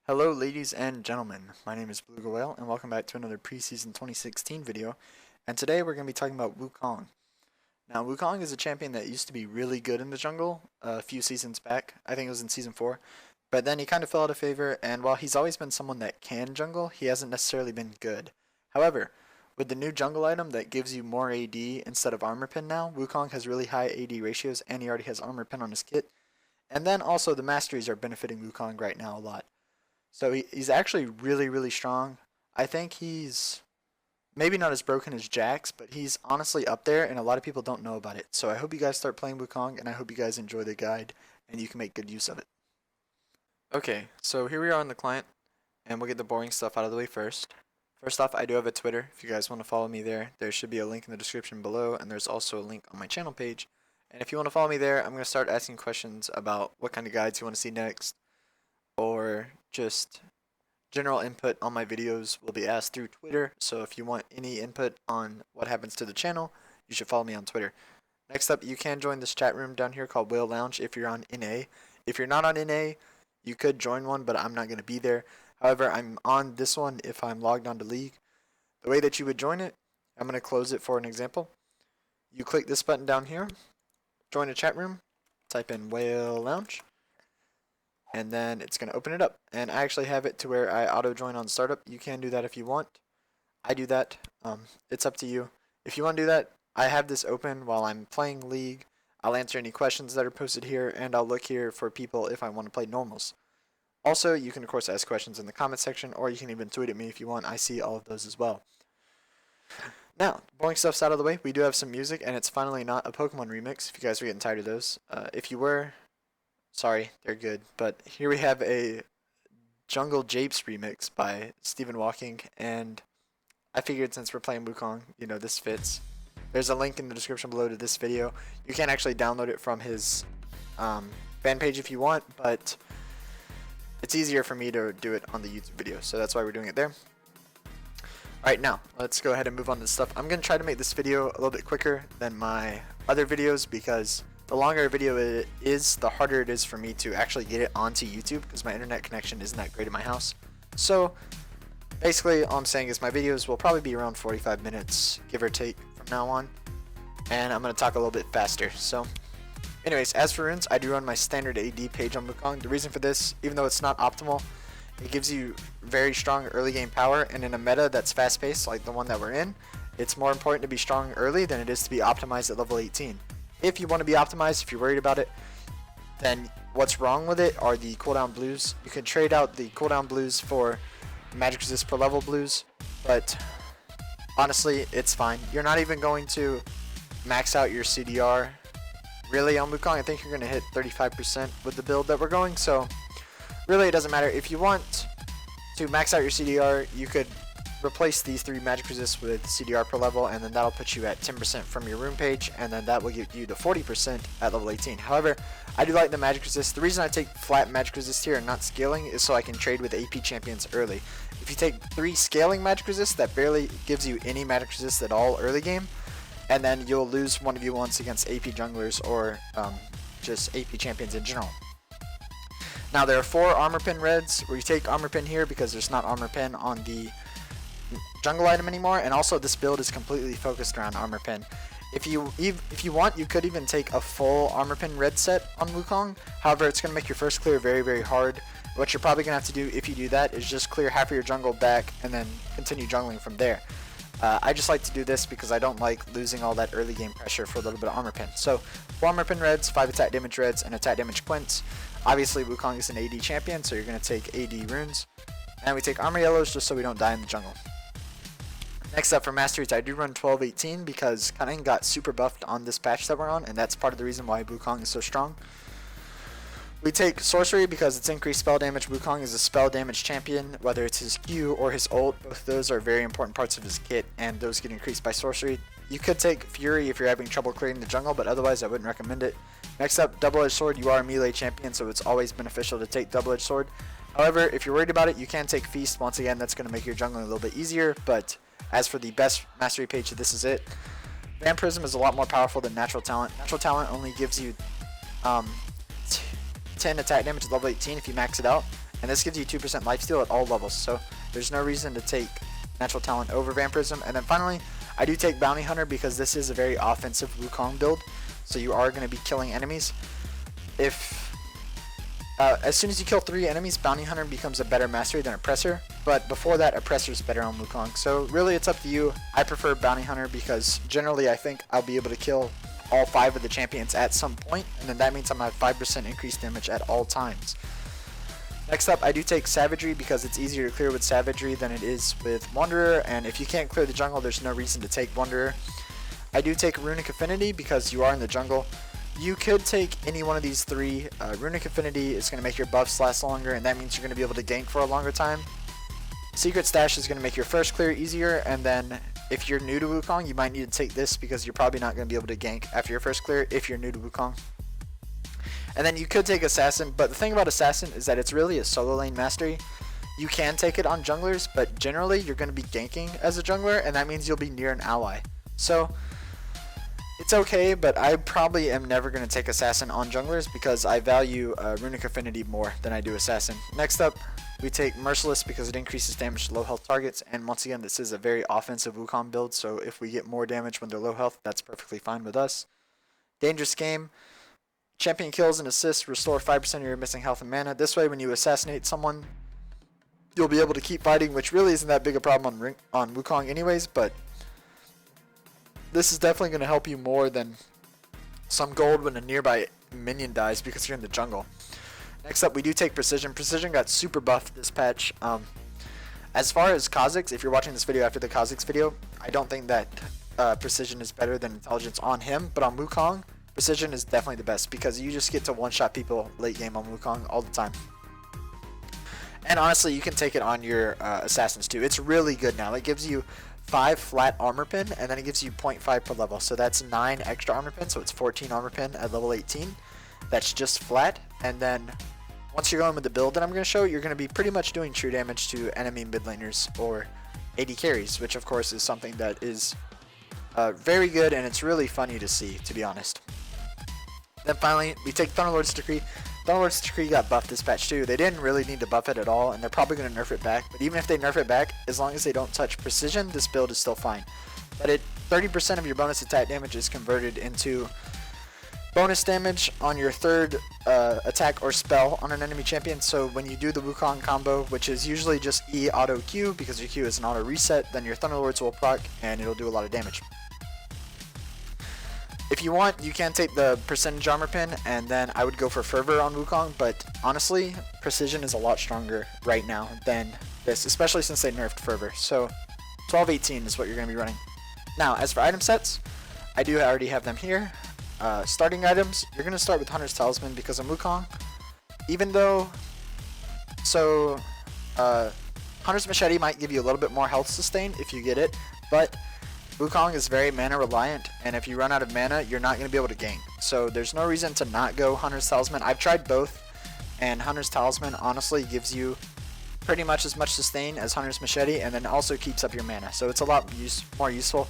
Hello ladies and gentlemen, my name is Blue Whale and welcome back to another Preseason 2016 video, and today we're going to be talking about Wukong. Now Wukong is a champion that used to be really good in the jungle a few seasons back. I think it was in season 4, but then he kind of fell out of favor, and while he's always been someone that can jungle, he hasn't necessarily been good. However, with the new jungle item that gives you more AD instead of armor pin now, Wukong has really high AD ratios and he already has armor pin on his kit, and then also the masteries are benefiting Wukong right now a lot. So he's actually really strong. I think he's maybe not as broken as Jax, but he's honestly up there and a lot of people don't know about it. So I hope you guys start playing Wukong and I hope you guys enjoy the guide and you can make good use of it. Okay, so here we are on the client and we'll get the boring stuff out of the way first. First off, I do have a Twitter. If you guys want to follow me there, there should be a link in the description below, and there's also a link on my channel page. And if you want to follow me there, I'm going to start asking questions about what kind of guides you want to see next, or just general input on my videos will be asked through Twitter. So if you want any input on what happens to the channel, you should follow me on Twitter. Next up, you can join this chat room down here called Whale Lounge if you're on NA. If you're not on NA, you could join one, but I'm not going to be there. However, I'm on this one if I'm logged onto League. The way that you would join it, I'm going to close it for an example. You click this button down here, join a chat room, type in Whale Lounge, and then it's going to open it up. And I actually have it to where I auto join on startup. You can do that if you want. I do that. It's up to you. If you want to do that, I have this open while I'm playing League. I'll answer any questions that are posted here, and I'll look here for people if I want to play normals. Also, you can of course ask questions in the comment section, or you can even tweet at me if you want. I see all of those as well. Now, boring stuff's out of the way. We do have some music, and it's finally not a Pokemon remix, if you guys are getting tired of those. If you were, sorry, they're good. But here we have a Jungle Japes remix by Stephen Walking, and I figured since we're playing Wukong, you know, this fits. There's a link in the description below to this video. You can actually download it from his fan page if you want, but it's easier for me to do it on the YouTube video, so that's why we're doing it there. Alright, now, let's go ahead and move on to stuff. I'm going to try to make this video a little bit quicker than my other videos, because the longer a video it is, the harder it is for me to actually get it onto YouTube, because my internet connection isn't that great at my house. So, basically, all I'm saying is my videos will probably be around 45 minutes, give or take, from now on. And I'm going to talk a little bit faster, so anyways, as for runes, I do run my standard AD page on Wukong. The reason for this, even though it's not optimal, it gives you very strong early game power, and in a meta that's fast paced like the one that we're in, it's more important to be strong early than it is to be optimized at level 18. If you want to be optimized, if you're worried about it, then what's wrong with it are the cooldown blues. You can trade out the cooldown blues for magic resist per level blues, but honestly, it's fine. You're not even going to max out your CDR really on Wukong. I think you're going to hit 35% with the build that we're going, so really it doesn't matter. If you want to max out your CDR, you could replace these 3 magic resists with CDR per level, and then that'll put you at 10% from your rune page, and then that will get you to 40% at level 18. However, I do like the magic resist. The reason I take flat magic resist here and not scaling is so I can trade with AP champions early. If you take 3 scaling magic resists, that barely gives you any magic resist at all early game, and then you'll lose 1v1s against AP junglers or just AP champions in general. Now there are 4 armor pin reds where you take armor pin here because there's not armor pin on the jungle item anymore, and also this build is completely focused around armor pin. If you want, you could even take a full armor pin red set on Wukong. However, it's going to make your first clear very hard. What you're probably going to have to do if you do that is just clear half of your jungle back and then continue jungling from there. I just like to do this because I don't like losing all that early game pressure for a little bit of armor pin. So 4 armor pin reds, 5 attack damage reds, and attack damage quints. Obviously Wukong is an AD champion, so you're going to take AD runes. And we take armor yellows just so we don't die in the jungle. Next up for masteries, I do run 12-18 because Cunning got super buffed on this patch that we're on, and that's part of the reason why Wukong is so strong. We take sorcery because it's increased spell damage. Wukong is a spell damage champion, whether it's his Q or his ult. Both of those are very important parts of his kit, and those get increased by sorcery. You could take Fury if you're having trouble clearing the jungle, but otherwise I wouldn't recommend it. Next up, double-edged sword. You are a melee champion, so it's always beneficial to take double-edged sword. However, if you're worried about it, you can take feast. Once again, that's going to make your jungling a little bit easier, but as for the best mastery page, this is it. Vampirism is a lot more powerful than natural talent. Natural talent only gives you 10 attack damage at level 18 if you max it out, and this gives you 2% lifesteal at all levels, so there's no reason to take Natural Talent over Vampirism. And then finally, I do take Bounty Hunter because this is a very offensive Wukong build, so you are going to be killing enemies. As soon as you kill 3 enemies, Bounty Hunter becomes a better mastery than Oppressor, but before that, Oppressor is better on Wukong. So really, it's up to you. I prefer Bounty Hunter because generally I think I'll be able to kill all 5 of the champions at some point, and then that means I'm at 5% increased damage at all times. Next up, I do take Savagery because it's easier to clear with Savagery than it is with Wanderer, and if you can't clear the jungle, there's no reason to take Wanderer. I do take Runic Affinity because you are in the jungle. You could take any one of these 3. Runic Affinity is going to make your buffs last longer, and that means you're going to be able to gank for a longer time. Secret Stash is going to make your first clear easier, and then if you're new to Wukong, you might need to take this because you're probably not going to be able to gank after your first clear if you're new to Wukong. And then you could take Assassin, but the thing about Assassin is that it's really a solo lane mastery. You can take it on junglers, but generally you're going to be ganking as a jungler, and that means you'll be near an ally. So it's okay, but I probably am never going to take Assassin on junglers because I value Runic Affinity more than I do Assassin. Next up, we take Merciless because it increases damage to low health targets, and once again, this is a very offensive Wukong build, so if we get more damage when they're low health, that's perfectly fine with us. Dangerous Game. Champion kills and assists restore 5% of your missing health and mana. This way, when you assassinate someone, you'll be able to keep fighting, which really isn't that big a problem on Wukong anyways, but this is definitely going to help you more than some gold when a nearby minion dies because you're in the jungle. Next up, we do take Precision. Precision got super buffed this patch. As far as Kha'Zix, if you're watching this video after the Kha'Zix video, I don't think that Precision is better than Intelligence on him, but on Wukong, Precision is definitely the best because you just get to one-shot people late game on Wukong all the time. And honestly, you can take it on your Assassins too. It's really good now. It gives you 5 flat armor pin, and then it gives you 0.5 per level. So that's 9 extra armor pin, so it's 14 armor pin at level 18. That's just flat, and then once you're going with the build that I'm going to show, you're going to be pretty much doing true damage to enemy mid laners or AD carries, which of course is something that is very good, and it's really funny to see, to be honest. Then finally, we take Thunderlord's Decree. Thunderlord's Decree got buffed this patch too. They didn't really need to buff it at all, and they're probably going to nerf it back. But even if they nerf it back, as long as they don't touch Precision, this build is still fine. But 30% of your bonus attack damage is converted into bonus damage on your 3rd attack or spell on an enemy champion. So when you do the Wukong combo, which is usually just E auto Q because your Q is an auto reset, then your Thunderlords will proc and it'll do a lot of damage. If you want, you can take the percentage armor pin, and then I would go for Fervor on Wukong, but honestly, Precision is a lot stronger right now than this, especially since they nerfed Fervor. So 12-18 is what you're going to be running. Now, as for item sets, I do already have them here. Starting items, you're going to start with Hunter's Talisman because on Wukong, even though, Hunter's Machete might give you a little bit more health sustain if you get it, but Wukong is very mana reliant, and if you run out of mana, you're not going to be able to gank. So there's no reason to not go Hunter's Talisman. I've tried both, and Hunter's Talisman honestly gives you pretty much as much sustain as Hunter's Machete, and then also keeps up your mana. So it's a lot more useful.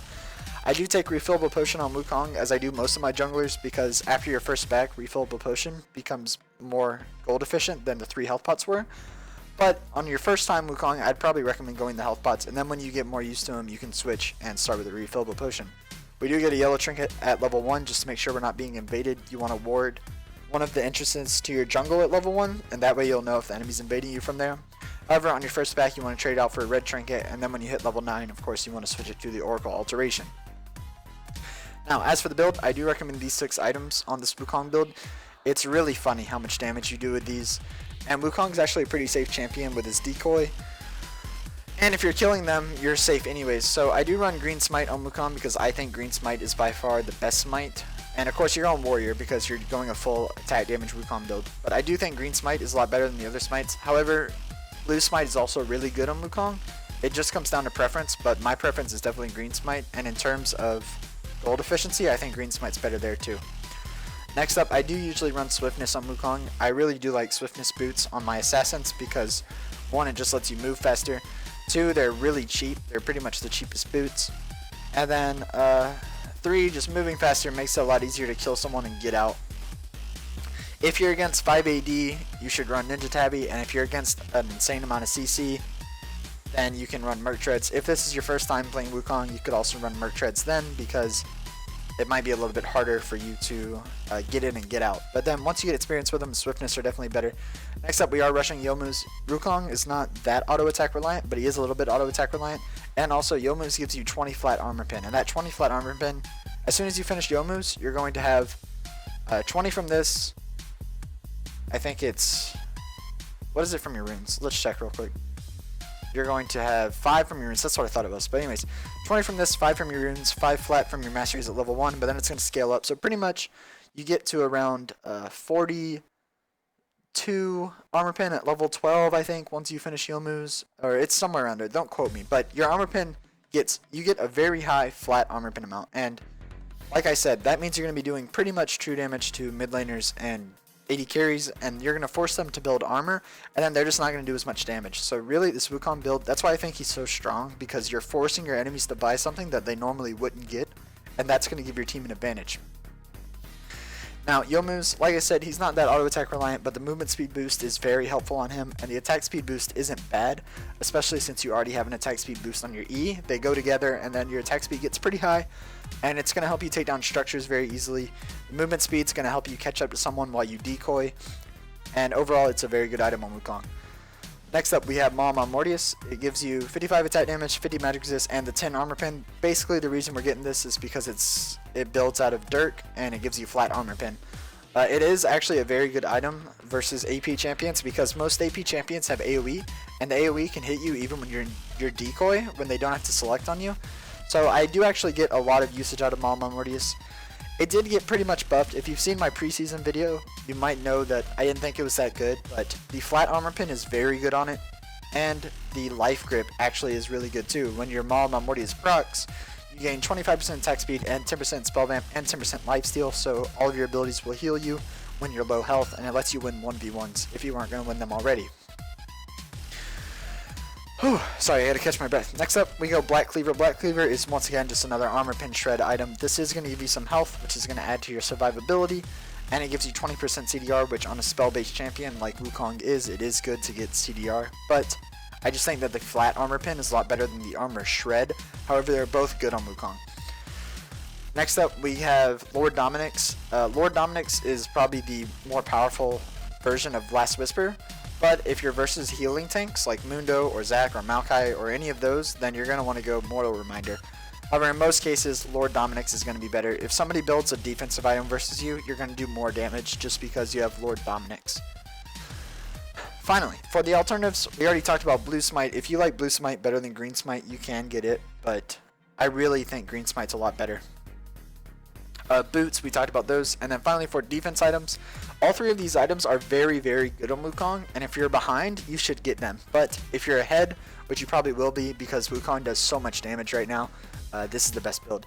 I do take Refillable Potion on Wukong, as I do most of my junglers, because after your first back, Refillable Potion becomes more gold efficient than the 3 health pots were. But on your first time Wukong, I'd probably recommend going the health pots, and then when you get more used to them, you can switch and start with a Refillable Potion. We do get a yellow trinket at level 1 just to make sure we're not being invaded. You want to ward one of the entrances to your jungle at level 1, and that way you'll know if the enemy's invading you from there. However, on your first back, you want to trade out for a red trinket, and then when you hit level 9, of course, you want to switch it to the Oracle Alteration. Now, as for the build, I do recommend these 6 items on this Wukong build. It's really funny how much damage you do with these. And Wukong's actually a pretty safe champion with his decoy. And if you're killing them, you're safe anyways. So I do run Green Smite on Wukong because I think Green Smite is by far the best smite. And of course you're on Warrior because you're going a full attack damage Wukong build. But I do think Green Smite is a lot better than the other smites. However, Blue Smite is also really good on Wukong. It just comes down to preference, but my preference is definitely Green Smite. And in terms of gold efficiency, I think Green Smite's better there too. Next up, I do usually run Swiftness on Wukong. I really do like Swiftness boots on my Assassins because 1, it just lets you move faster. 2, they're really cheap. They're pretty much the cheapest boots. And then 3, just moving faster makes it a lot easier to kill someone and get out. If you're against 5 AD, you should run Ninja Tabby, and if you're against an insane amount of CC, then you can run Merc Treads. If this is your first time playing Wukong, you could also run Merc Treads then, because it might be a little bit harder for you to get in and get out. But then once you get experience with them, Swiftness are definitely better. Next up, we are rushing Youmuu's. Wukong is not that auto attack reliant, but he is a little bit auto attack reliant. And also, Youmuu's gives you 20 flat armor pin, and that 20 flat armor pin, as soon as you finish Youmuu's, you're going to have 20 from this. I think it's, what is it from your runes? Let's check real quick. You're going to have 5 from your runes. That's what I thought it was. But anyways, 20 from this, 5 from your runes, 5 flat from your masteries at level 1, but then it's going to scale up. So pretty much you get to around 42 armor pin at level 12, I think, once you finish Youmuu's. Or it's somewhere around there. Don't quote me. But your armor pin you get a very high flat armor pin amount. And like I said, that means you're going to be doing pretty much true damage to mid laners and AD carries, and you're going to force them to build armor, and then they're just not going to do as much damage. So really, this Wukong build, that's why I think he's so strong, because you're forcing your enemies to buy something that they normally wouldn't get, and that's going to give your team an advantage. Now, Youmuu's, like I said, he's not that auto attack reliant, but the movement speed boost is very helpful on him, and the attack speed boost isn't bad, especially since you already have an attack speed boost on your E. They go together, and then your attack speed gets pretty high, and it's going to help you take down structures very easily. The movement speed is going to help you catch up to someone while you decoy, and overall, it's a very good item on Wukong. Next up, we have Maul Mortius. It gives you 55 attack damage, 50 magic resist, and the 10 armor pin. Basically, the reason we're getting this is because it builds out of Dirk, and it gives you flat armor pin. It is actually a very good item versus AP champions, because most AP champions have AoE, and the AoE can hit you even when you're in your decoy, when they don't have to select on you. So I do actually get a lot of usage out of Maul Mortius. It did get pretty much buffed. If you've seen my preseason video, you might know that I didn't think it was that good, but the flat armor pin is very good on it, and the life grip actually is really good too. When your Maul Mortius procs, you gain 25% attack speed and 10% spell vamp and 10% lifesteal, so all of your abilities will heal you when you're low health, and it lets you win 1v1s if you weren't going to win them already. Whew, sorry, I had to catch my breath. Next up, we go Black Cleaver. Black Cleaver is once again just another armor pin shred item. This is going to give you some health, which is going to add to your survivability, and it gives you 20% CDR, which on a spell-based champion like Wukong it is good to get CDR, but I just think that the flat armor pin is a lot better than the armor shred. However, they're both good on Wukong. Next up, we have Lord Dominik's. Lord Dominik's is probably the more powerful version of Last Whisper, but if you're versus healing tanks like Mundo or Zac or Maokai or any of those, then you're going to want to go Mortal Reminder. However, in most cases, Lord Dominik's is going to be better. If somebody builds a defensive item versus you, you're going to do more damage just because you have Lord Dominik's. Finally, for the alternatives, we already talked about Blue Smite. If you like Blue Smite better than Green Smite, you can get it, but I really think Green Smite's a lot better. Boots, we talked about those. And then finally, for defense items, all three of these items are very, very good on Wukong, and if you're behind, you should get them. But if you're ahead, which you probably will be because Wukong does so much damage right now, this is the best build.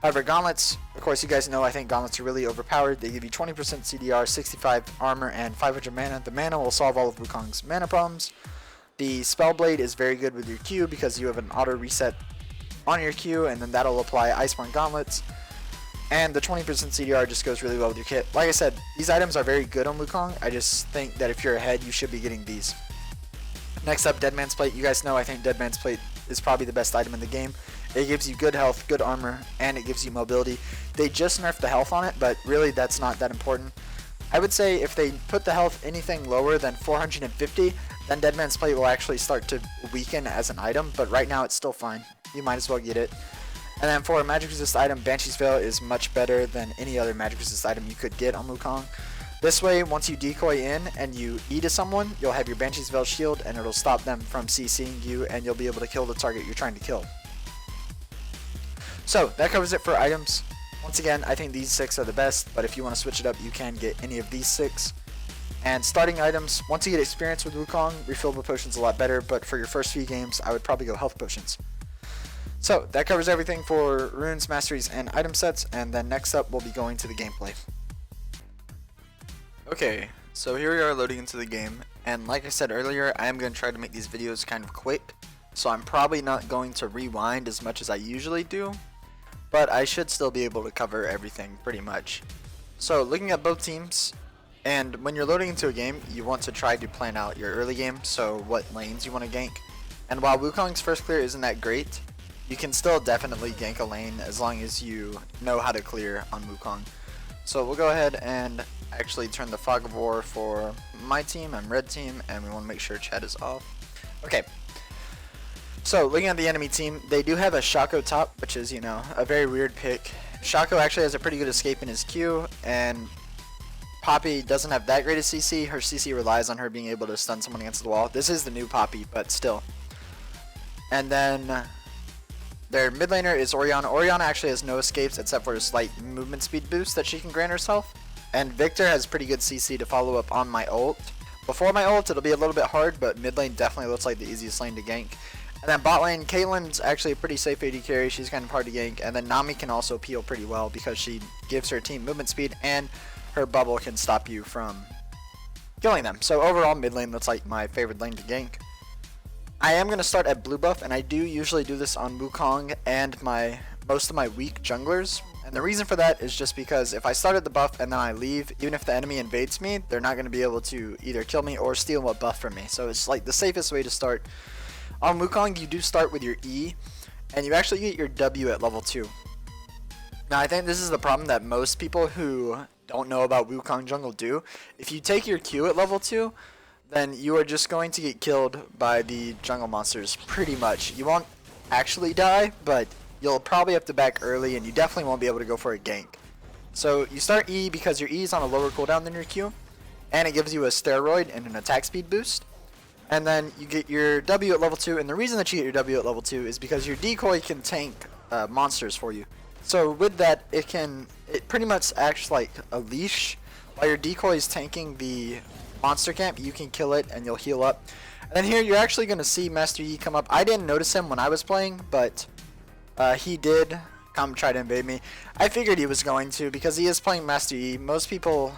However, gauntlets, of course, you guys know I think gauntlets are really overpowered. They give you 20% CDR, 65 armor, and 500 mana. The mana will solve all of Wukong's mana problems. The Spellblade is very good with your Q because you have an auto reset on your Q, and then that'll apply Iceborne gauntlets. And the 20% CDR just goes really well with your kit. Like I said, these items are very good on Wukong. I just think that if you're ahead, you should be getting these. Next up, Dead Man's Plate. You guys know I think Dead Man's Plate is probably the best item in the game. It gives you good health, good armor, and it gives you mobility. They just nerfed the health on it, but really that's not that important. I would say if they put the health anything lower than 450, then Dead Man's Plate will actually start to weaken as an item, but right now it's still fine. You might as well get it. And then for a magic resist item, Banshee's Veil is much better than any other magic resist item you could get on Wukong. This way, once you decoy in and you E to someone, you'll have your Banshee's Veil shield and it'll stop them from CCing you, and you'll be able to kill the target you're trying to kill. So that covers it for items. Once again, I think these 6 are the best, but if you want to switch it up, you can get any of these 6. And starting items, once you get experience with Wukong, refillable potions a lot better, but for your first few games, I would probably go health potions. So that covers everything for runes, masteries, and item sets, and then next up we'll be going to the gameplay. Okay, so here we are loading into the game, and like I said earlier, I am going to try to make these videos kind of quick, so I'm probably not going to rewind as much as I usually do, but I should still be able to cover everything pretty much. So looking at both teams, And when you're loading into a game, you want to try to plan out your early game, so what lanes you want to gank. And while Wukong's first clear isn't that great, you can still definitely gank a lane as long as you know how to clear on Wukong. So we'll go ahead and actually turn the Fog of War for my team. I'm red team, and we want to make sure chat is off. Okay. So looking at the enemy team, they do have a Shaco top, which is, you know, a very weird pick. Shaco actually has a pretty good escape in his Q, and Poppy doesn't have that great a CC. Her CC relies on her being able to stun someone against the wall. This is the new Poppy, but still. And then their mid laner is Orianna. Orianna actually has no escapes except for a slight movement speed boost that she can grant herself. And Victor has pretty good CC to follow up on my ult. Before my ult, it'll be a little bit hard, but mid lane definitely looks like the easiest lane to gank. And then bot lane, Caitlyn's actually a pretty safe AD carry. She's kind of hard to gank. And then Nami can also peel pretty well because she gives her team movement speed, and her bubble can stop you from killing them. So overall, mid lane looks like my favorite lane to gank. I am going to start at blue buff, and I do usually do this on Wukong and most of my weak junglers. And the reason for that is just because if I start at the buff and then I leave, even if the enemy invades me, they're not going to be able to either kill me or steal a buff from me. So it's like the safest way to start. On Wukong, you do start with your E, and you actually get your W at level 2. Now, I think this is the problem that most people who don't know about Wukong jungle do. If you take your Q at level 2, then you are just going to get killed by the jungle monsters pretty much. You won't actually die, but you'll probably have to back early, and you definitely won't be able to go for a gank. So you start E because your E is on a lower cooldown than your Q, and it gives you a steroid and an attack speed boost. And then you get your W at level 2, and the reason that you get your W at level 2 is because your decoy can tank monsters for you. So with that, it pretty much acts like a leash. While your decoy is tanking the monster camp, you can kill it and you'll heal up. And then here you're actually going to see Master Yi come up. I didn't notice him when I was playing, but he did come try to invade me. I figured he was going to because he is playing Master Yi. Most people,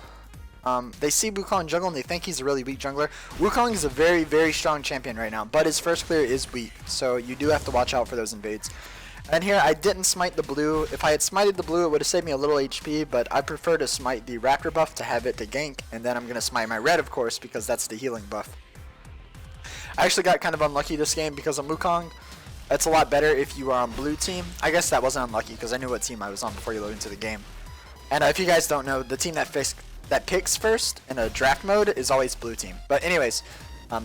they see Wukong jungle and they think he's a really weak jungler. Wukong is a very, very strong champion right now, but his first clear is weak, so you do have to watch out for those invades. And here I didn't smite the blue. If I had smited the blue, it would have saved me a little HP, but I prefer to smite the Raptor buff to have it to gank, and then I'm going to smite my red, of course, because that's the healing buff. I actually got kind of unlucky this game because of Wukong. It's a lot better if you are on blue team. I guess that wasn't unlucky because I knew what team I was on before you load into the game. And if you guys don't know, the team that picks first in a draft mode is always blue team. But anyways,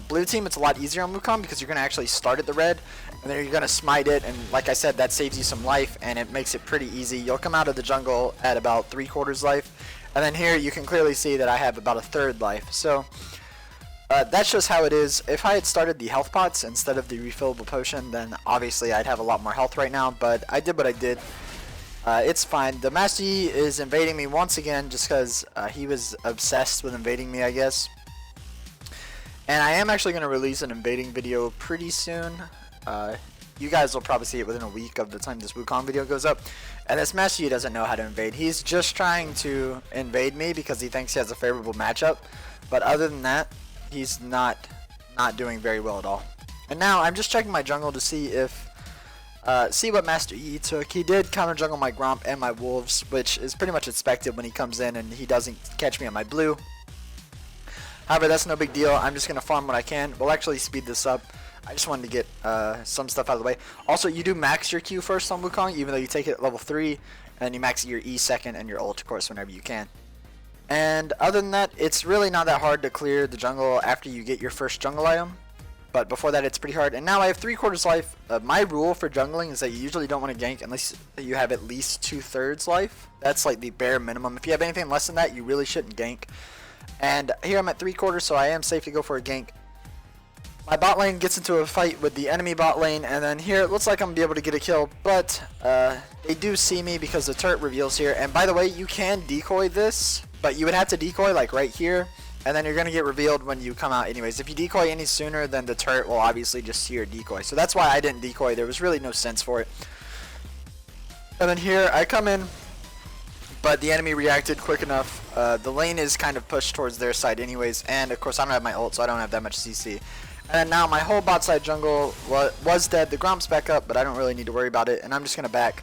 blue team, it's a lot easier on Wukong because you're going to actually start at the red, and then you're going to smite it, and like I said, that saves you some life, and it makes it pretty easy. You'll come out of the jungle at about 3/4 life, and then here you can clearly see that I have about 1/3 life. So that's just how it is. If I had started the health pots instead of the refillable potion, then obviously I'd have a lot more health right now, but I did what I did. It's fine. The Master Yi is invading me once again just because he was obsessed with invading me, I guess. And I am actually going to release an invading video pretty soon. You guys will probably see it within a week of the time this Wukong video goes up. And this Master Yi doesn't know how to invade. He's just trying to invade me because he thinks he has a favorable matchup. But other than that, he's not doing very well at all. And now I'm just checking my jungle to see if see what Master Yi took. He did counter jungle my Gromp and my Wolves, which is pretty much expected when he comes in and he doesn't catch me on my blue. However, that's no big deal. I'm just going to farm what I can. We'll actually speed this up. I just wanted to get some stuff out of the way. Also, you do max your Q first on Wukong, even though you take it at level 3, and then you max your E second and your ult, of course, whenever you can. And other than that, it's really not that hard to clear the jungle after you get your first jungle item. But before that, it's pretty hard. And now I have 3/4 life. My rule for jungling is that you usually don't want to gank unless you have at least 2/3 life. That's like the bare minimum. If you have anything less than that, you really shouldn't gank. And here I'm at 3/4, so I am safe to go for a gank. My bot lane gets into a fight with the enemy bot lane, and then here it looks like I'm going to be able to get a kill, but they do see me because the turret reveals here. And by the way, you can decoy this, but you would have to decoy like right here, and then you're going to get revealed when you come out anyways. If you decoy any sooner, then the turret will obviously just see your decoy. So that's why I didn't decoy. There was really no sense for it. And then here I come in, but the enemy reacted quick enough. The lane is kind of pushed towards their side anyways, and of course I don't have my ult, so I don't have that much CC. And now my whole bot side jungle was dead. The Gromp's back up, but I don't really need to worry about it. And I'm just going to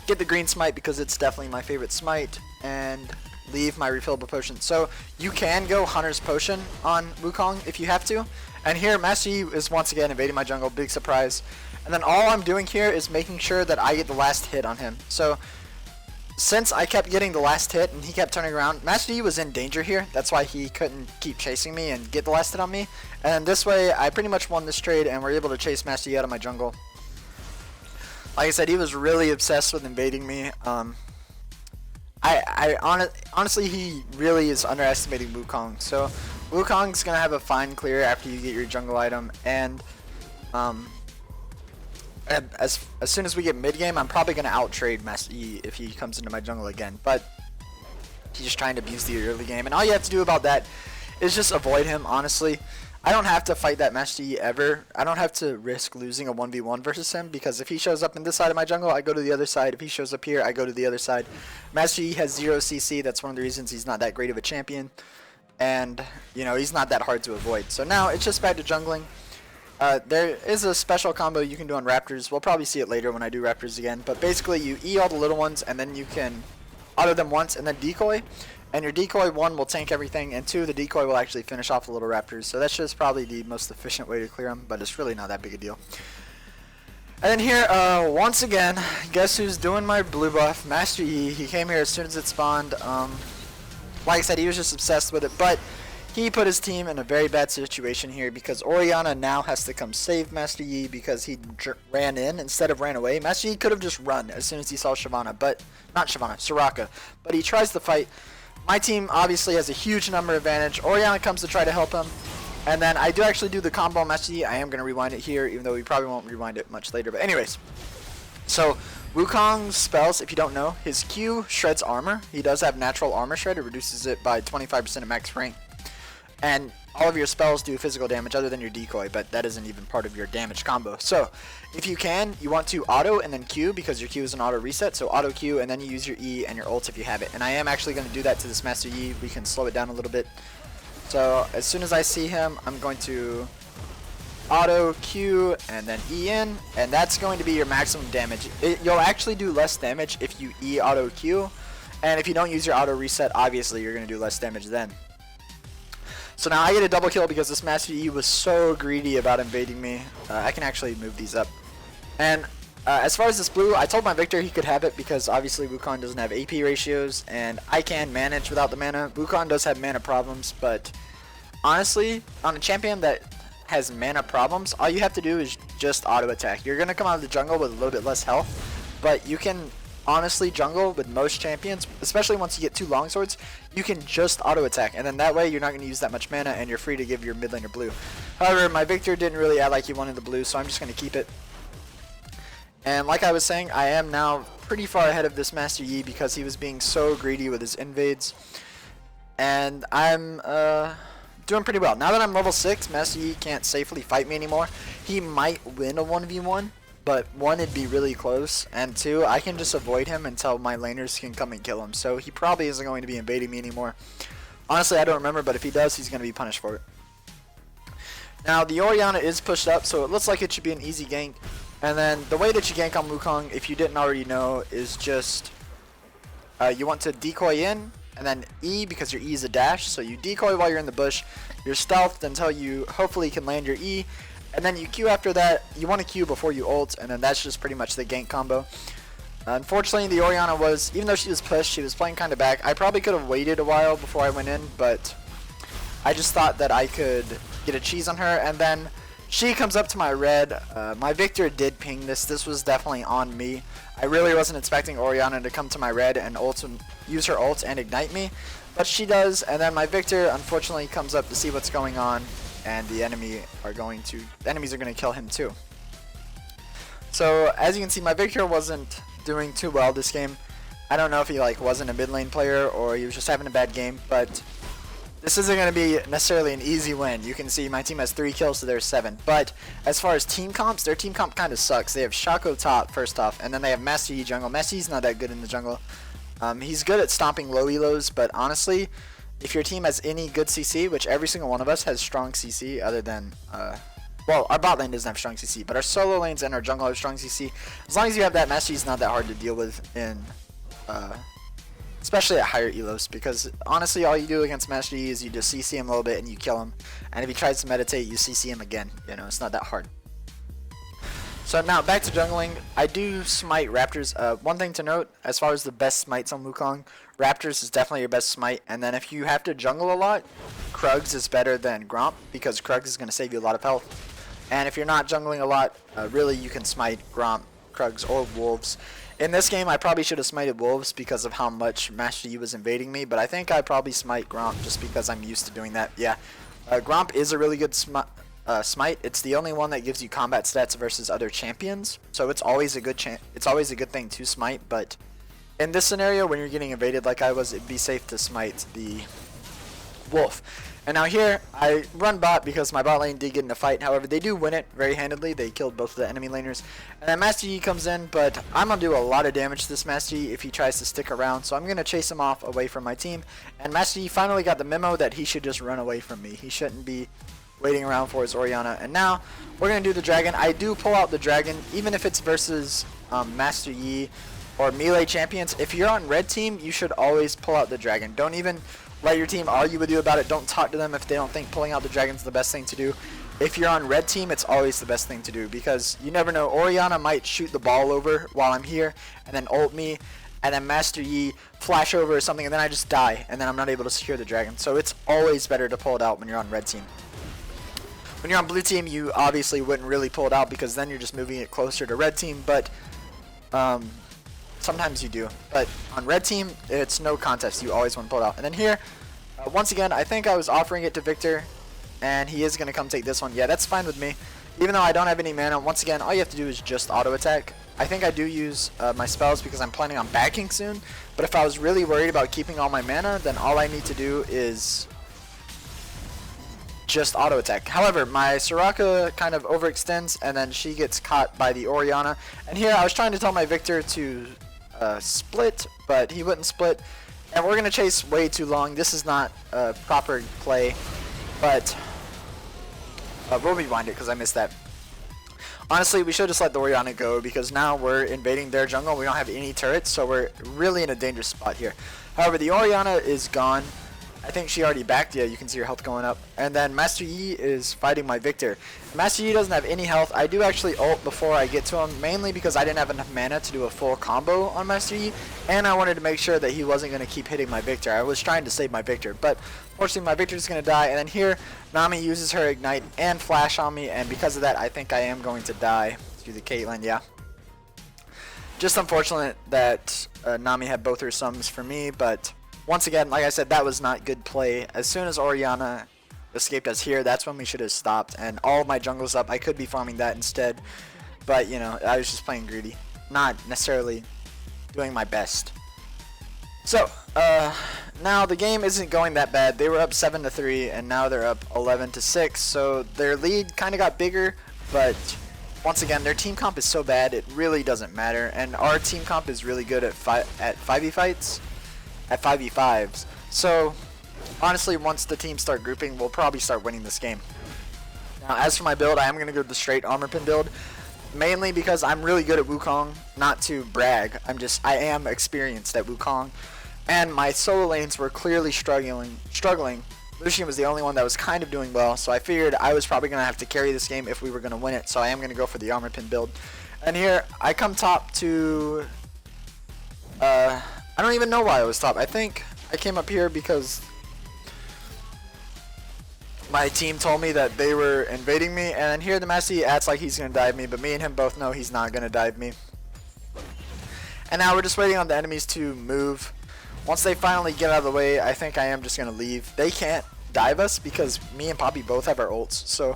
get the green smite because it's definitely my favorite smite. And leave my refillable potion. So you can go Hunter's Potion on Wukong if you have to. And here, Master Yi is once again invading my jungle, big surprise. And then all I'm doing here is making sure that I get the last hit on him. So since I kept getting the last hit and he kept turning around, Master Yi was in danger here. That's why he couldn't keep chasing me and get the last hit on me. And this way, I pretty much won this trade and were able to chase Master Yi out of my jungle. Like I said, he was really obsessed with invading me. Honestly, he really is underestimating Wukong. So Wukong's gonna have a fine clear after you get your jungle item, and as soon as we get mid game, I'm probably gonna out trade Master Yi if he comes into my jungle again. But he's just trying to abuse the early game, and all you have to do about that is just avoid him. Honestly, I don't have to fight that Master Yi ever. I don't have to risk losing a 1v1 versus him, because if he shows up in this side of my jungle, I go to the other side. If he shows up here, I go to the other side. Master Yi has 0 CC. That's one of the reasons he's not that great of a champion. And, you know, he's not that hard to avoid. So now it's just back to jungling. There is a special combo you can do on Raptors. We'll probably see it later when I do Raptors again. But basically, you E all the little ones, and then you can auto them once, and then decoy. And your decoy, 1, will tank everything, and 2, the decoy will actually finish off the little raptors. So that's just probably the most efficient way to clear them, but it's really not that big a deal. And then here, once again, guess who's doing my blue buff? Master Yi. He came here as soon as it spawned. Like I said, he was just obsessed with it, but he put his team in a very bad situation here, because Orianna now has to come save Master Yi because he ran in instead of ran away. Master Yi could have just run as soon as he saw Shyvana, but not Shyvana, Soraka. But he tries to fight. My team obviously has a huge number advantage. Orianna comes to try to help him. And then I do actually do the combo on Master Yi. I am going to rewind it here, even though we probably won't rewind it much later. But anyways, so Wukong's spells, if you don't know, his Q shreds armor. He does have natural armor shred. It reduces it by 25% of max rank. And all of your spells do physical damage other than your decoy, but that isn't even part of your damage combo. So if you can, you want to auto and then Q, because your Q is an auto reset. So auto Q, and then you use your E and your ult if you have it. And I am actually going to do that to this Master Yi. We can slow it down a little bit. So as soon as I see him, I'm going to auto Q and then E in, and that's going to be your maximum damage. You'll actually do less damage if you E auto Q, and if you don't use your auto reset, obviously you're going to do less damage then. So now I get a double kill because this Master Yi was so greedy about invading me. I can actually move these up. And as far as this blue, I told my Victor he could have it because obviously Wukong doesn't have AP ratios, and I can manage without the mana. Wukong does have mana problems, but honestly, on a champion that has mana problems, all you have to do is just auto attack. You're going to come out of the jungle with a little bit less health, but you can honestly jungle with most champions, especially once you get 2 longswords. You can just auto attack, and then that way you're not going to use that much mana, and you're free to give your mid laner blue. However, my Victor didn't really act like he wanted the blue, so I'm just going to keep it. And like I was saying, I am now pretty far ahead of this Master Yi because he was being so greedy with his invades. And I'm doing pretty well. Now that I'm level 6, Master Yi can't safely fight me anymore. He might win a 1v1, but 1, it'd be really close, and 2, I can just avoid him until my laners can come and kill him. So he probably isn't going to be invading me anymore. Honestly, I don't remember, but if he does, he's going to be punished for it. Now, the Orianna is pushed up, so it looks like it should be an easy gank. And then the way that you gank on Wukong, if you didn't already know, is just you want to decoy in, and then E, because your E is a dash, so you decoy while you're in the bush. You're stealthed until you hopefully can land your E, and then you Q after that. You want to Q before you ult, and then that's just pretty much the gank combo. Unfortunately, the Orianna was, even though she was pushed, she was playing kind of back. I probably could have waited a while before I went in, but I just thought that I could get a cheese on her, and then she comes up to my red. My Victor did ping this. This was definitely on me. I really wasn't expecting Orianna to come to my red and use her ult and ignite me, but she does, and then my Victor unfortunately comes up to see what's going on, and the enemies are going to kill him too. So as you can see, my Victor wasn't doing too well this game. I don't know if he wasn't a mid lane player or he was just having a bad game, but this isn't going to be necessarily an easy win. You can see my team has 3 kills to their 7. But as far as team comps, their team comp kind of sucks. They have Shaco top first off, and then they have Master Yi jungle. Master Yi's not that good in the jungle. He's good at stomping low elos, but honestly, if your team has any good CC, which every single one of us has strong CC other than, well, our bot lane doesn't have strong CC, but our solo lanes and our jungle have strong CC. As long as you have that, Master Yi's not that hard to deal with in especially at higher elos, because honestly all you do against Master Yi is you just CC him a little bit and you kill him, and if he tries to meditate you CC him again. You know, it's not that hard. So now back to jungling. I do smite Raptors. One thing to note as far as the best smites on Wukong, Raptors is definitely your best smite, and then if you have to jungle a lot, Krugs is better than Gromp, because Krugs is going to save you a lot of health. And if you're not jungling a lot, really you can smite Gromp, Krugs, or Wolves. In this game I probably should have smited Wolves because of how much Master Yi was invading me, but I think I probably smite Gromp just because I'm used to doing that. Yeah, Gromp is a really good smite. It's the only one that gives you combat stats versus other champions, so it's always a good thing to smite. But in this scenario, when you're getting invaded like I was, it'd be safe to smite the Wolf. And now here, I run bot because my bot lane did get in a fight. However, they do win it very handedly. They killed both of the enemy laners. And then Master Yi comes in, but I'm going to do a lot of damage to this Master Yi if he tries to stick around. So I'm going to chase him off away from my team. And Master Yi finally got the memo that he should just run away from me. He shouldn't be waiting around for his Orianna. And now we're going to do the dragon. I do pull out the dragon, even if it's versus Master Yi or melee champions. If you're on red team, you should always pull out the dragon. Don't even let your team argue with you about it. Don't talk to them if they don't think pulling out the dragon is the best thing to do. If you're on red team, it's always the best thing to do, because you never know. Orianna might shoot the ball over while I'm here and then ult me, and then Master Yi flash over or something, and then I just die, and then I'm not able to secure the dragon. So it's always better to pull it out when you're on red team. When you're on blue team, you obviously wouldn't really pull it out because then you're just moving it closer to red team, but sometimes you do. But on red team, it's no contest. You always want to pull it out. And then here, once again, I think I was offering it to Victor, and he is going to come take this one. Yeah, that's fine with me. Even though I don't have any mana, once again, all you have to do is just auto attack. I think I do use my spells because I'm planning on backing soon, but if I was really worried about keeping all my mana, then all I need to do is just auto attack. However, my Soraka kind of overextends, and then she gets caught by the Orianna. And here I was trying to tell my Victor to split, but he wouldn't split, and we're gonna chase way too long. This is not a proper play, but we'll rewind it because I missed that. Honestly, we should just let the Orianna go, because now we're invading their jungle. We don't have any turrets, so we're really in a dangerous spot here. However, the Orianna is gone. I think she already backed. Yeah, you can see her health going up. And then Master Yi is fighting my Victor. Master Yi doesn't have any health. I do actually ult before I get to him, mainly because I didn't have enough mana to do a full combo on Master Yi, and I wanted to make sure that he wasn't going to keep hitting my Victor. I was trying to save my Victor, but fortunately my Victor's going to die. And then here, Nami uses her Ignite and Flash on me, and because of that, I think I am going to die through the Caitlyn. Yeah. Just unfortunate that Nami had both her sums for me, but once again, like I said, that was not good play. As soon as Orianna escaped us here, that's when we should have stopped. And all of my jungle's up. I could be farming that instead. But, you know, I was just playing greedy. Not necessarily doing my best. So, now the game isn't going that bad. They were up 7-3, and now they're up 11-6. So their lead kind of got bigger. But once again, their team comp is so bad, it really doesn't matter. And our team comp is really good at 5v fights. At 5v5s. So honestly, once the teams start grouping, we'll probably start winning this game. Now as for my build, I am going to go the straight armor pin build, mainly because I'm really good at Wukong. Not to brag, I am experienced at Wukong, and my solo lanes were clearly struggling. Lucian was the only one that was kind of doing well, so I figured I was probably going to have to carry this game if we were going to win it, so I am going to go for the armor pin build. And here I come top to I don't even know why I was top. I think I came up here because my team told me that they were invading me, and then here the Master Yi acts like he's going to dive me, but me and him both know he's not going to dive me. And now we're just waiting on the enemies to move. Once they finally get out of the way, I think I am just going to leave. They can't dive us because me and Poppy both have our ults, so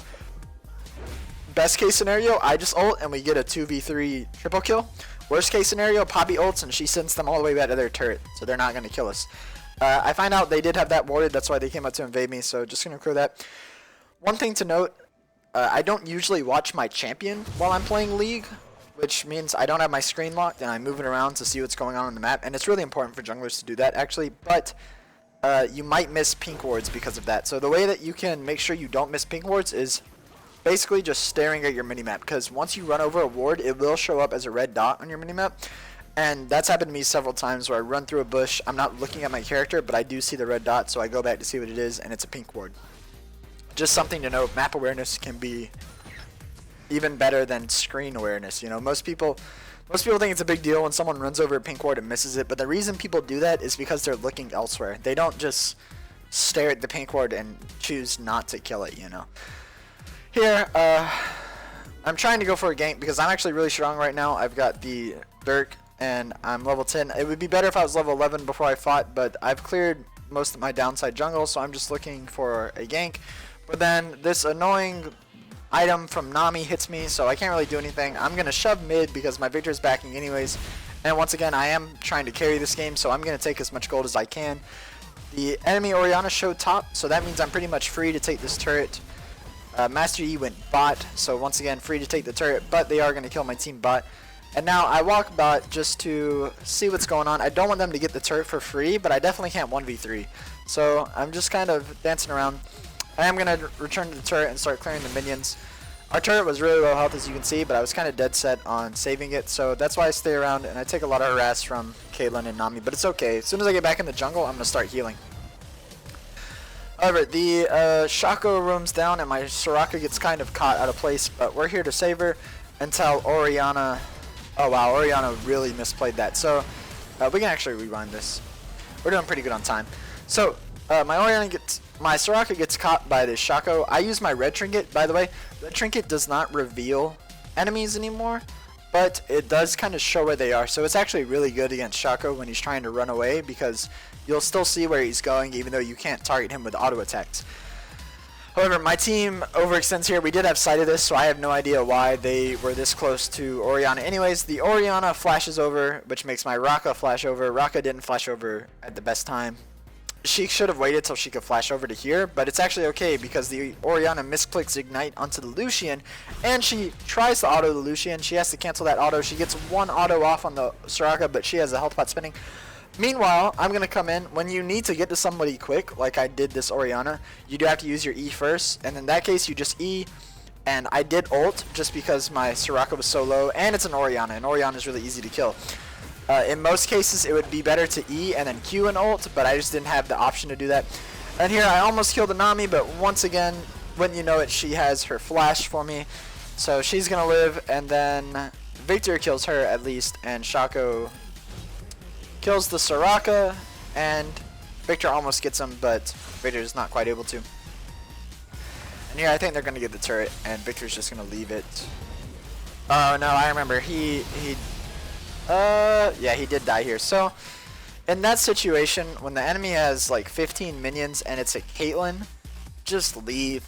best case scenario, I just ult and we get a 2v3 triple kill. Worst case scenario, Poppy ults and she sends them all the way back to their turret, so they're not going to kill us. I find out they did have that warded, that's why they came out to invade me, so just going to clear that. One thing to note, I don't usually watch my champion while I'm playing League, which means I don't have my screen locked and I'm moving around to see what's going on the map, and it's really important for junglers to do that actually, but you might miss pink wards because of that. So the way that you can make sure you don't miss pink wards is basically just staring at your minimap, because once you run over a ward, it will show up as a red dot on your minimap, And that's happened to me several times where I run through a bush, I'm not looking at my character, but I do see the red dot, so I go back to see what it is, and it's a pink ward. Just something to note, map awareness can be even better than screen awareness. You know, most people think it's a big deal when someone runs over a pink ward and misses it, but the reason people do that is because they're looking elsewhere. They don't just stare at the pink ward and choose not to kill it, you know. Here, I'm trying to go for a gank because I'm actually really strong right now. I've got the Dirk and I'm level 10. It would be better if I was level 11 before I fought, but I've cleared most of my downside jungle, so I'm just looking for a gank. But then this annoying item from Nami hits me, so I can't really do anything. I'm going to shove mid because my Victor's backing anyways. And once again, I am trying to carry this game, so I'm going to take as much gold as I can. The enemy Orianna showed top, so that means I'm pretty much free to take this turret. Master Yi went bot, so once again free to take the turret, but they are going to kill my team bot. And now I walk bot just to see what's going on. I don't want them to get the turret for free, but I definitely can't 1v3. So I'm just kind of dancing around. I am going to return to the turret and start clearing the minions. Our turret was really low health, as you can see, but I was kind of dead set on saving it, so that's why I stay around and I take a lot of harass from Caitlyn and Nami, but it's okay. As soon as I get back in the jungle, I'm going to start healing. However, the Shaco roams down and my Soraka gets kind of caught out of place, but we're here to save her until Orianna... Oh wow, Orianna really misplayed that. So we can actually rewind this. We're doing pretty good on time. So my Soraka gets caught by the Shaco. I use my red trinket, by the way. Red trinket does not reveal enemies anymore, but it does kind of show where they are. So it's actually really good against Shaco when he's trying to run away because you'll still see where he's going even though you can't target him with auto attacks. However, my team overextends here. We did have sight of this, so I have no idea why they were this close to Orianna. Anyways, the Orianna flashes over, which makes my Raka flash over. Raka didn't flash over at the best time. She should have waited till she could flash over to here, but it's actually okay because the Orianna misclicks Ignite onto the Lucian, and she tries to auto the Lucian. She has to cancel that auto. She gets one auto off on the Soraka, but she has a health pot spinning. Meanwhile, I'm going to come in. When you need to get to somebody quick, like I did this Orianna, you do have to use your E first, and in that case, you just E, and I did ult just because my Soraka was so low, and it's an Orianna, and Orianna is really easy to kill. In most cases, it would be better to E and then Q an ult, but I just didn't have the option to do that. And here, I almost killed the Nami, but once again, wouldn't you know it, she has her flash for me. So she's going to live, and then Victor kills her at least, and Shaco kills the Soraka, and Victor almost gets him, but Victor's not quite able to. And here, I think they're going to get the turret, and Victor's just going to leave it. Oh, no, I remember. Yeah, he did die here. So, in that situation, when the enemy has like 15 minions and it's a Caitlyn, just leave.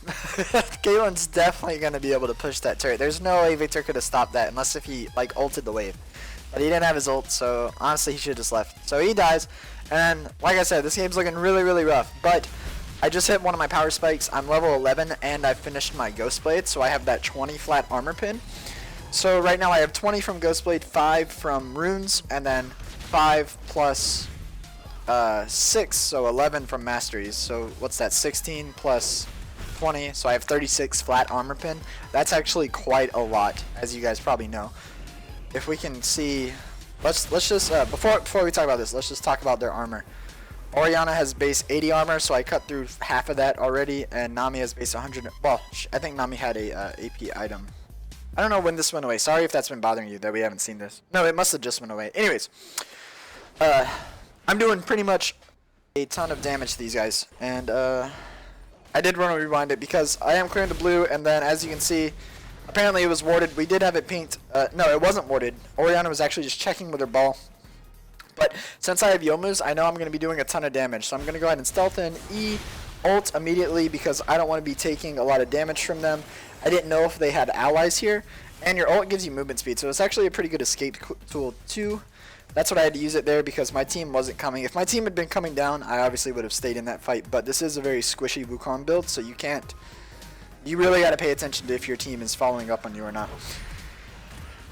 Caitlyn's definitely going to be able to push that turret. There's no way Victor could have stopped that unless if he like ulted the wave. But he didn't have his ult, so honestly he should have just left. So he dies, and like I said, this game's looking really, really rough. But I just hit one of my power spikes. I'm level 11, and I finished my Ghost Blade, so I have that 20 flat armor pin. So right now I have 20 from Ghost Blade, 5 from runes, and then 5 plus 6, so 11 from masteries. So what's that, 16 plus 20, so I have 36 flat armor pin. That's actually quite a lot, as you guys probably know. If we can see, let's just, before we talk about this, let's just talk about their armor. Orianna has base 80 armor, so I cut through half of that already, and Nami has base 100, well, I think Nami had a AP item. I don't know when this went away. Sorry if that's been bothering you that we haven't seen this. No, it must have just went away. Anyways, I'm doing pretty much a ton of damage to these guys, and I did want to rewind it because I am clearing the blue, and then as you can see, apparently it was warded. We did have it pinked. No, it wasn't warded. Orianna was actually just checking with her ball. But since I have Youmu's, I know I'm going to be doing a ton of damage, so I'm going to go ahead and stealth in, E, ult immediately because I don't want to be taking a lot of damage from them. I didn't know if they had allies here, and your ult gives you movement speed, so it's actually a pretty good escape tool too. That's what I had to use it there because my team wasn't coming. If my team had been coming down, I obviously would have stayed in that fight, but this is a very squishy Wukong build, so you really got to pay attention to if your team is following up on you or not.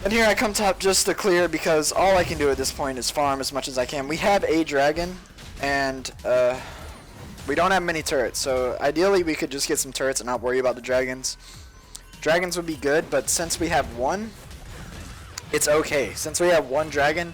And here I come top just to clear because all I can do at this point is farm as much as I can. We have a dragon, and we don't have many turrets, so ideally we could just get some turrets and not worry about the dragons. Dragons would be good, but since we have one, it's okay. Since we have one dragon,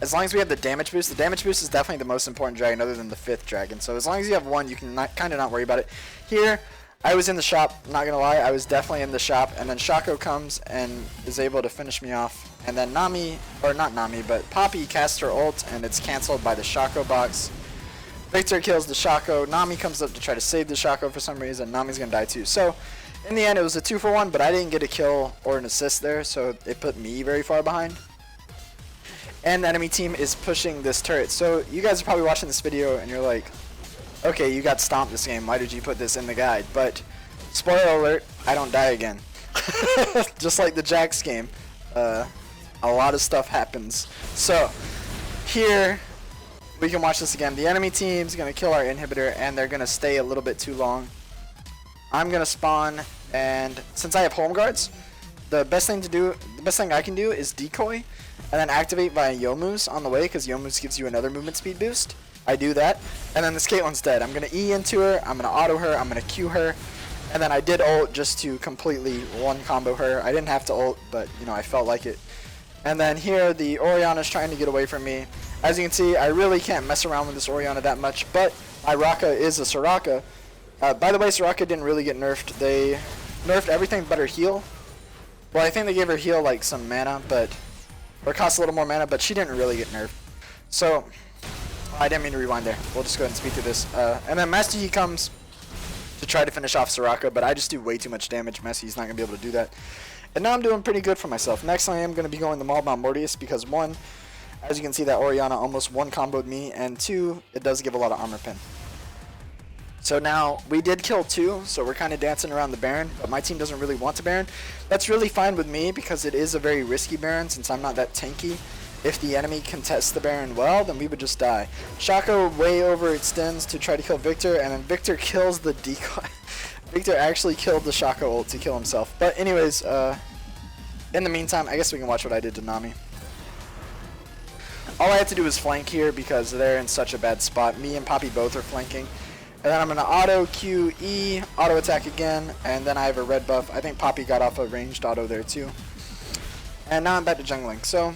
as long as we have the damage boost is definitely the most important dragon other than the 5th dragon. So as long as you have one, you can kind of not worry about it. Here, I was in the shop, not gonna lie, I was definitely in the shop, and then Shaco comes and is able to finish me off. And then Nami, or not Nami, but Poppy casts her ult, and it's cancelled by the Shaco box. Victor kills the Shaco, Nami comes up to try to save the Shaco for some reason, Nami's gonna die too. So, in the end it was a 2-for-1, but I didn't get a kill or an assist there, so it put me very far behind. And the enemy team is pushing this turret. So you guys are probably watching this video and you're like, okay, you got stomped this game, why did you put this in the guide? But, spoiler alert, I don't die again. Just like the Jax game, a lot of stuff happens. So, here, we can watch this again. The enemy team's going to kill our inhibitor and they're going to stay a little bit too long. I'm going to spawn, and since I have home guards, the best thing I can do is decoy, and then activate via Youmuu's on the way, because Youmuu's gives you another movement speed boost. I do that, and then this Caitlyn's dead. I'm going to E into her, I'm going to auto her, I'm going to Q her, and then I did ult just to completely one-combo her. I didn't have to ult, but, you know, I felt like it. And then here, the Orianna's trying to get away from me. As you can see, I really can't mess around with this Orianna that much, but my Raka is a Soraka. By the way, Soraka didn't really get nerfed. They nerfed everything but her heal. Well, I think they gave her heal like some mana, but or it costs a little more mana, but she didn't really get nerfed. So, I didn't mean to rewind there. We'll just go ahead and speed through this. And then Master Yi comes to try to finish off Soraka, but I just do way too much damage. Master Yi's not going to be able to do that. And now I'm doing pretty good for myself. Next I am going to be going the Maulbound Mortius because 1, as you can see, that Orianna almost one-comboed me, and 2, it does give a lot of armor pin. So now, we did kill 2, so we're kind of dancing around the Baron, but my team doesn't really want to Baron. That's really fine with me because it is a very risky Baron since I'm not that tanky. If the enemy contests the Baron well, then we would just die. Shaco way overextends to try to kill Victor, and then Victor kills the decoy. Victor actually killed the Shaco ult to kill himself. But anyways, in the meantime, I guess we can watch what I did to Nami. All I have to do is flank here because they're in such a bad spot. Me and Poppy both are flanking. And then I'm going to auto Q E, auto attack again, and then I have a red buff. I think Poppy got off a ranged auto there too. And now I'm back to jungling. So,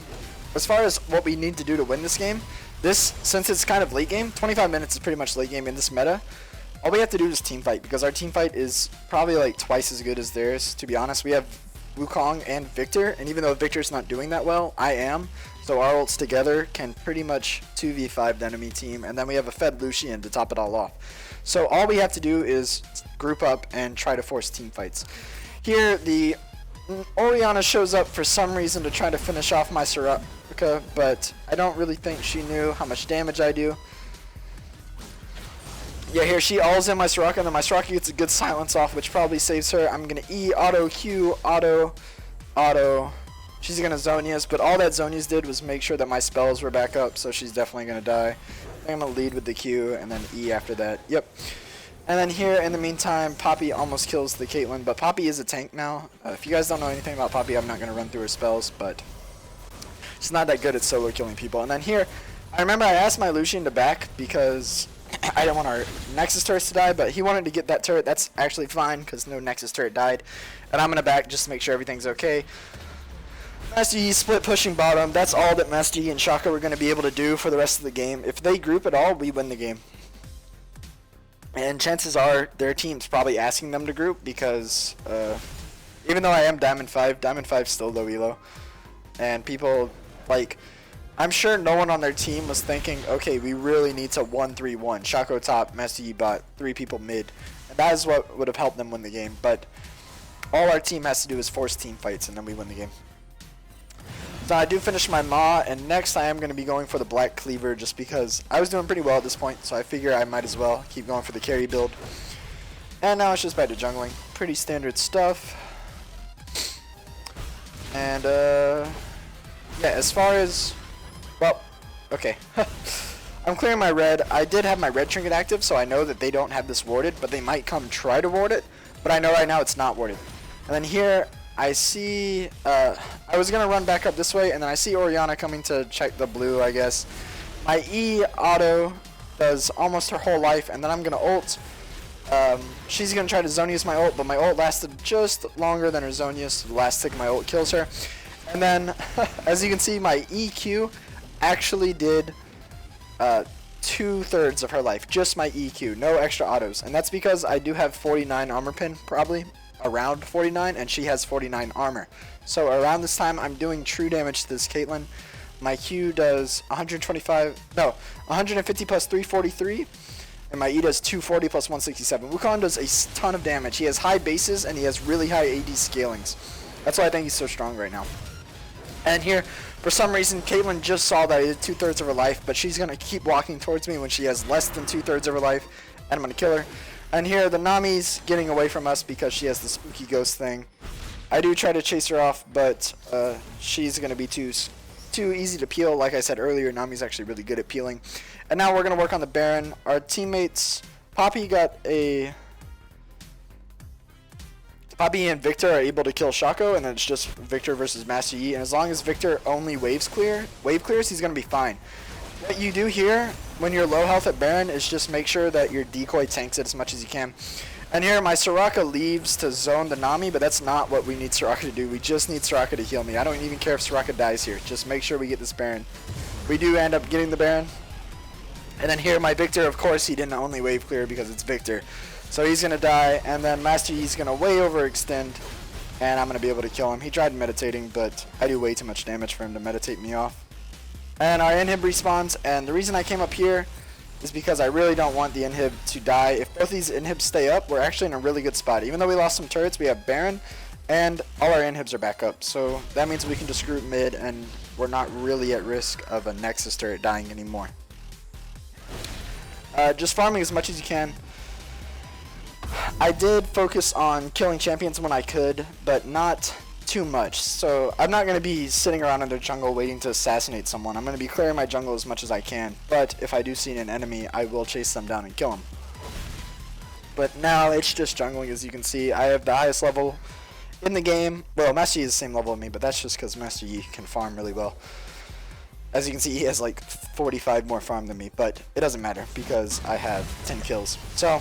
as far as what we need to do to win this game, since it's kind of late game, 25 minutes is pretty much late game in this meta, all we have to do is team fight, because our team fight is probably like twice as good as theirs, to be honest. We have Wukong and Victor, and even though Victor's not doing that well, I am. So our ults together can pretty much 2v5 the enemy team, and then we have a fed Lucian to top it all off. So all we have to do is group up and try to force team fights. Here, the Orianna shows up for some reason to try to finish off my Soraka, but I don't really think she knew how much damage I do. Yeah, here she ults in my Soraka, and then my Soraka gets a good silence off, which probably saves her. I'm going to E, auto, Q, auto. She's going to Zonia's, but all that Zonia's did was make sure that my spells were back up, so she's definitely going to die. I'm going to lead with the Q, and then E after that. Yep. And then here, in the meantime, Poppy almost kills the Caitlyn, but Poppy is a tank now. If you guys don't know anything about Poppy, I'm not going to run through her spells, but she's not that good at solo killing people. And then here, I remember I asked my Lucian to back because I didn't want our Nexus turrets to die, but he wanted to get that turret. That's actually fine, because no Nexus turret died. And I'm going to back just to make sure everything's okay. Master Yi split pushing bottom. That's all that Master Yi and Shaka were going to be able to do for the rest of the game. If they group at all, we win the game. And chances are their team's probably asking them to group because even though I am Diamond 5's still low elo. And people, like, I'm sure no one on their team was thinking, okay, we really need to 1-3-1. Shaco top, Master Yi bot, 3 people mid. And that is what would have helped them win the game. But all our team has to do is force team fights and then we win the game. So I do finish my Maw, and next I am going to be going for the Black Cleaver just because I was doing pretty well at this point, so I figure I might as well keep going for the carry build. And now it's just back to jungling. Pretty standard stuff. And, yeah, as far as, well, okay. I'm clearing my red. I did have my red trinket active, so I know that they don't have this warded, but they might come try to ward it. But I know right now it's not warded. And then here, I see, I was going to run back up this way, and then I see Orianna coming to check the blue, I guess. My E auto does almost her whole life, and then I'm going to ult. She's going to try to Zonius my ult, but my ult lasted just longer than her Zonius, so the last tick of my ult kills her. And then, as you can see, my EQ actually did 2/3 of her life, just my EQ, no extra autos, and that's because I do have 49 armor pin, probably around 49, and she has 49 armor. So around this time, I'm doing true damage to this Caitlyn. My Q does 150 plus 343, and my E does 240 plus 167. Wukong does a ton of damage. He has high bases, and he has really high AD scalings. That's why I think he's so strong right now. And here, for some reason, Caitlyn just saw that I did 2/3 of her life, but she's going to keep walking towards me when she has less than 2/3 of her life, and I'm going to kill her. And here, the Nami's getting away from us because she has the spooky ghost thing. I do try to chase her off, but she's going to be too easy to peel. Like I said earlier, Nami's actually really good at peeling. And now we're going to work on the Baron. Our teammates, Poppy and Victor are able to kill Shaco, and then it's just Victor versus Master Yi. And as long as Victor only wave clears, he's going to be fine. What you do here when you're low health at Baron is just make sure that your decoy tanks it as much as you can. And here my Soraka leaves to zone the Nami, but that's not what we need Soraka to do. We just need Soraka to heal me. I don't even care if Soraka dies here. Just make sure we get this Baron. We do end up getting the Baron. And then here my Victor, of course, he didn't only wave clear because it's Victor. So he's going to die, and then Master Yi's going to way overextend, and I'm going to be able to kill him. He tried meditating, but I do way too much damage for him to meditate me off. And our inhib respawns, and the reason I came up here is because I really don't want the inhib to die. If both these inhibs stay up, we're actually in a really good spot. Even though we lost some turrets, we have Baron, and all our inhibs are back up. So that means we can just group mid, and we're not really at risk of a Nexus turret dying anymore. Just farming as much as you can. I did focus on killing champions when I could, but not too much. So I'm not going to be sitting around in the jungle waiting to assassinate someone. I'm going to be clearing my jungle as much as I can, but if I do see an enemy, I will chase them down and kill them. But now it's just jungling, as you can see. I have the highest level in the game. Well, Master Yi is the same level as me, but that's just because Master Yi can farm really well. As you can see, he has like 45 more farm than me, but it doesn't matter because I have 10 kills. So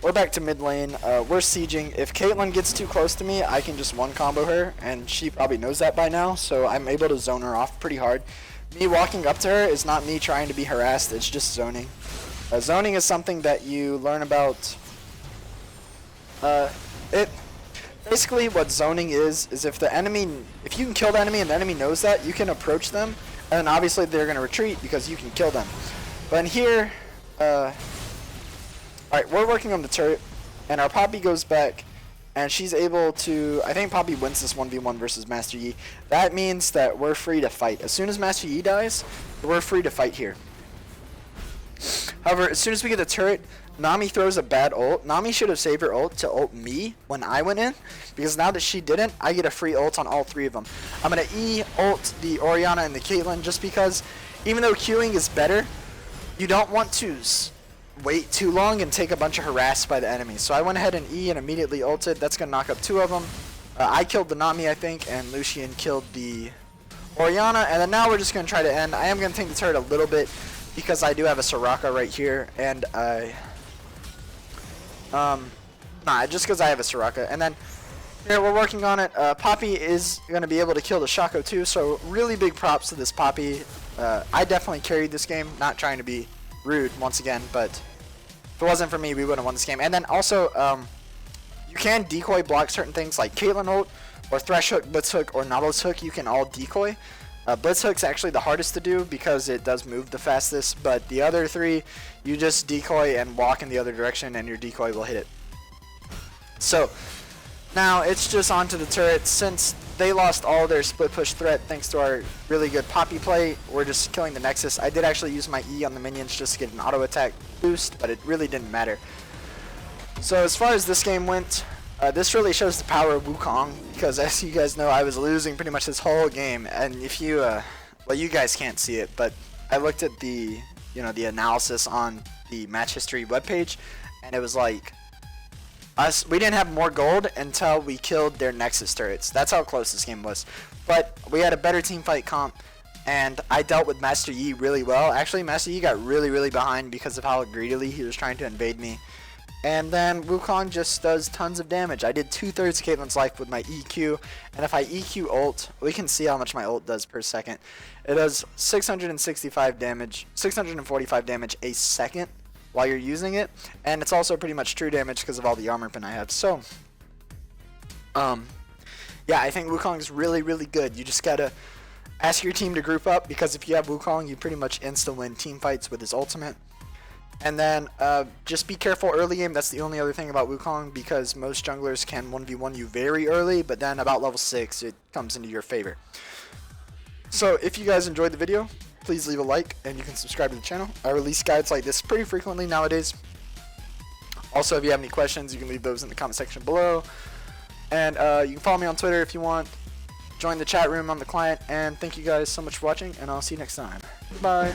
we're back to mid lane. We're sieging. If Caitlyn gets too close to me, I can just one combo her, and she probably knows that by now, so I'm able to zone her off pretty hard. Me walking up to her is not me trying to be harassed, it's just zoning. Zoning is something that you learn about. Basically what zoning is if the enemy, if you can kill the enemy and the enemy knows that, you can approach them, and then obviously they're going to retreat because you can kill them. But in here, alright, we're working on the turret, and our Poppy goes back, and she's able to, I think Poppy wins this 1v1 versus Master Yi. That means that we're free to fight. As soon as Master Yi dies, we're free to fight here. However, as soon as we get the turret, Nami throws a bad ult. Nami should have saved her ult to ult me when I went in, because now that she didn't, I get a free ult on all three of them. I'm going to E-ult the Orianna and the Caitlyn just because, even though queuing is better, you don't want to wait too long and take a bunch of harass by the enemy. So I went ahead and E and immediately ulted. That's going to knock up two of them. I killed the Nami, I think, and Lucian killed the Orianna, and then now we're just going to try to end. I am going to take the turret a little bit because I do have a Soraka right here, and just because I have a Soraka. And then here we're working on it. Poppy is going to be able to kill the Shaco too, so really big props to this Poppy. I definitely carried this game, not trying to be rude once again, but if it wasn't for me, we would have won this game. And then also, you can decoy block certain things like Caitlyn ult, or Thresh Hook, Blitz Hook, or Nautilus Hook. You can all decoy. Blitz Hook's actually the hardest to do because it does move the fastest, but the other three, you just decoy and walk in the other direction and your decoy will hit it. So, now it's just onto the turret. Since they lost all their split push threat thanks to our really good Poppy play, we're just killing the Nexus. I did actually use my E on the minions just to get an auto attack boost, but it really didn't matter. So as far as this game went, this really shows the power of Wukong, because as you guys know, I was losing pretty much this whole game, and if you, well, you guys can't see it, but I looked at the, the analysis on the match history webpage, and it was like, we didn't have more gold until we killed their Nexus turrets. That's how close this game was. But we had a better team fight comp, and I dealt with Master Yi really well. Actually, Master Yi got really, really behind because of how greedily he was trying to invade me. And then Wukong just does tons of damage. I did 2/3 of Caitlyn's life with my EQ, and if I EQ ult, we can see how much my ult does per second. It does 665 damage, 645 damage a second while you're using it, and it's also pretty much true damage because of all the armor pin I have. So, yeah, I think Wukong is really, really good. You just gotta ask your team to group up, because if you have Wukong, you pretty much insta-win team fights with his ultimate. And then just be careful early game. That's the only other thing about Wukong, because most junglers can 1v1 you very early, but then about level 6 it comes into your favor. So if you guys enjoyed the video, please leave a like, and you can subscribe to the channel. I release guides like this pretty frequently nowadays. Also, if you have any questions, you can leave those in the comment section below. And you can follow me on Twitter if you want. Join the chat room on the client, and thank you guys so much for watching, and I'll see you next time. Bye.